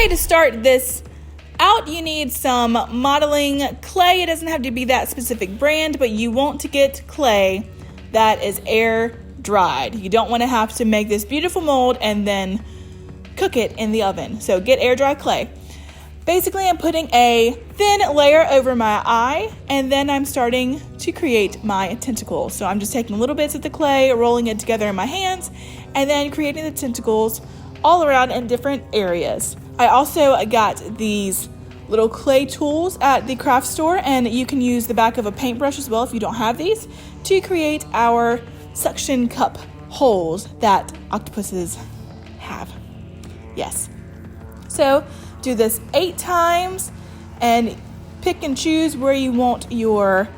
Okay, to start this out, you need some modeling clay. It doesn't have to be that specific brand, but you want to get clay that is air dried. You don't want to have to make this beautiful mold and then cook it in the oven. So get air dry clay. Basically, I'm putting a thin layer over my eye, and then I'm starting to create my tentacles. So I'm just taking little bits of the clay, rolling it together in my hands, and then creating the tentacles all around in different areas. I also got these little clay tools at the craft store, and you can use the back of a paintbrush as well if you don't have these, to create our suction cup holes that octopuses have. Yes. So do this 8 times and pick and choose where you want your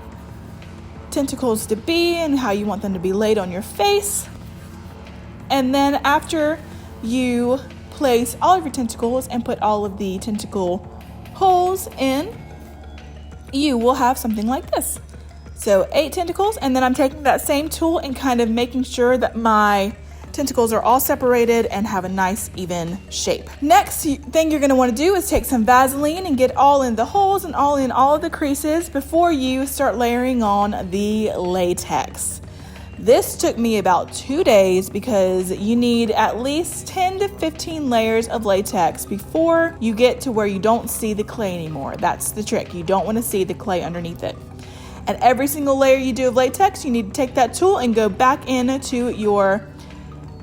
tentacles to be and how you want them to be laid on your face. And then after you place all of your tentacles and put all of the tentacle holes in, you will have something like this. So 8 tentacles, and then I'm taking that same tool and kind of making sure that my tentacles are all separated and have a nice even shape. Next thing you're going to want to do is take some Vaseline and get all in the holes and all in all of the creases before you start layering on the latex. This took me about 2 days because you need at least 10 to 15 layers of latex before you get to where you don't see the clay anymore. That's the trick. You don't want to see the clay underneath it. And every single layer you do of latex, you need to take that tool and go back into your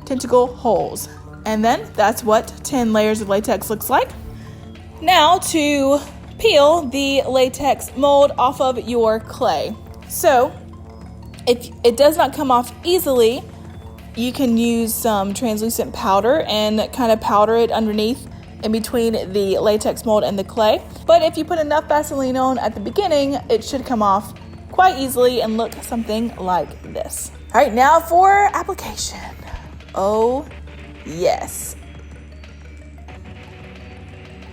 tentacle holes. And then that's what 10 layers of latex looks like. Now to peel the latex mold off of your clay. So if it does not come off easily, you can use some translucent powder and kind of powder it underneath in between the latex mold and the clay. But if you put enough Vaseline on at the beginning, it should come off quite easily and look something like this. All right, now for application. Oh, yes.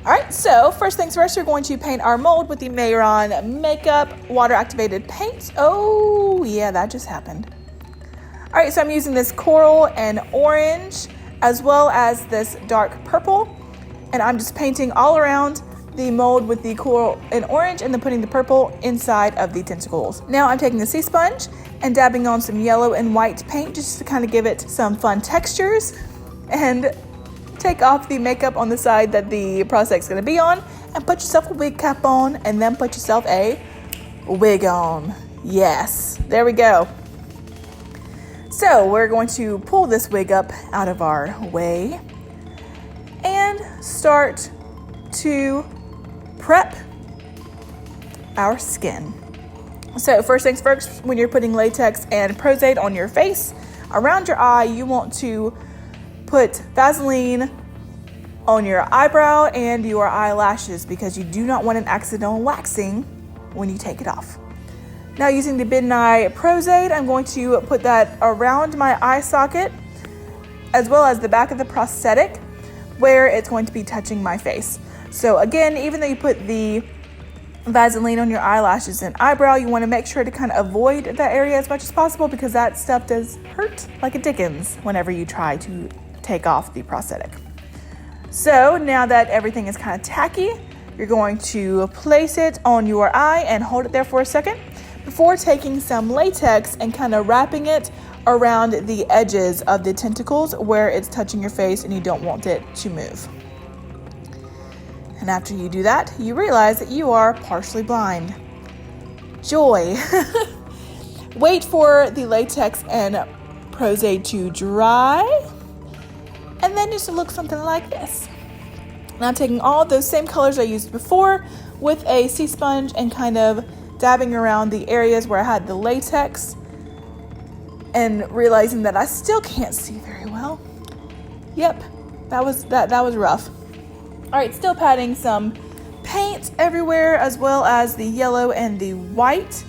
All right, so first things first, we're going to paint our mold with the Mehron Makeup Water Activated Paint. Oh, yeah, that just happened. All right, so I'm using this coral and orange as well as this dark purple, and I'm just painting all around the mold with the coral and orange and then putting the purple inside of the tentacles. Now I'm taking the sea sponge and dabbing on some yellow and white paint just to kind of give it some fun textures, and take off the makeup on the side that the project's going to be on and put yourself a wig cap on, and then put yourself a wig on. Yes, there we go. So we're going to pull this wig up out of our way and start to prep our skin. So first things first, when you're putting latex and Prozade on your face, around your eye, you want to put Vaseline on your eyebrow and your eyelashes because you do not want an accidental waxing when you take it off. Now using the Midnight Prozade, I'm going to put that around my eye socket as well as the back of the prosthetic where it's going to be touching my face. So again, even though you put the Vaseline on your eyelashes and eyebrow, you want to make sure to kind of avoid that area as much as possible because that stuff does hurt like a dickens whenever you try to take off the prosthetic. So now that everything is kind of tacky, you're going to place it on your eye and hold it there for a second before taking some latex and kind of wrapping it around the edges of the tentacles where it's touching your face and you don't want it to move. And after you do that, you realize that you are partially blind. Joy. Wait for the latex and Prozade to dry, and then just look something like this. Now I'm taking all those same colors I used before with a sea sponge and kind of dabbing around the areas where I had the latex and realizing that I still can't see very well. Yep, that was rough. All right, still patting some paint everywhere as well as the yellow and the white.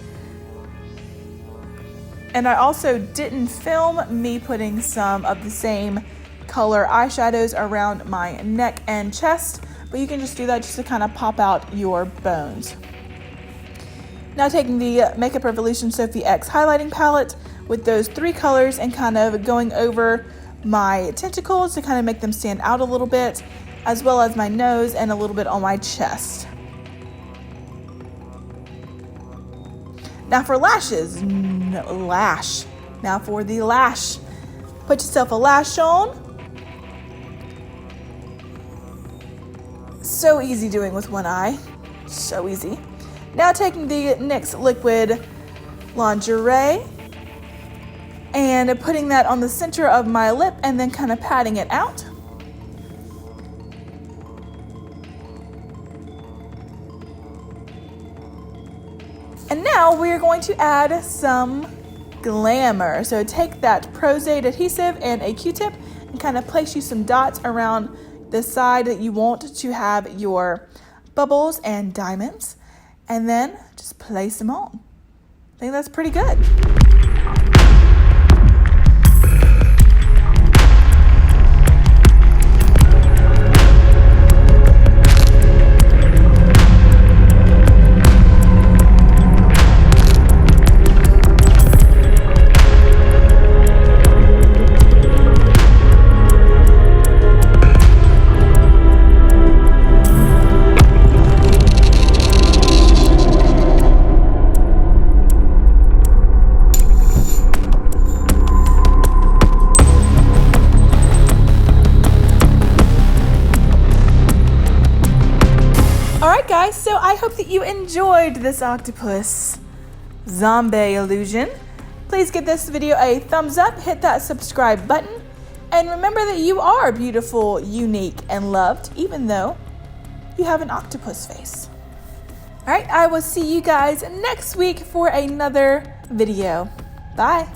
And I also didn't film me putting some of the same color eyeshadows around my neck and chest, but you can just do that just to kind of pop out your bones. Now taking the Makeup Revolution Sophie X highlighting palette with those 3 colors and kind of going over my tentacles to kind of make them stand out a little bit, as well as my nose and a little bit on my chest. Now for lashes, Now for the lash. Put yourself a lash on. So easy doing with one eye, so easy. Now taking the NYX liquid lingerie and putting that on the center of my lip and then kind of patting it out. And now we're going to add some glamour. So take that Pros-Aid adhesive and a Q-tip and kind of place you some dots around the side that you want to have your bubbles and diamonds, and then just place them on. I think that's pretty good. Alright guys, so I hope that you enjoyed this octopus zombie illusion. Please give this video a thumbs up, hit that subscribe button, and remember that you are beautiful, unique, and loved, even though you have an octopus face. Alright, I will see you guys next week for another video. Bye!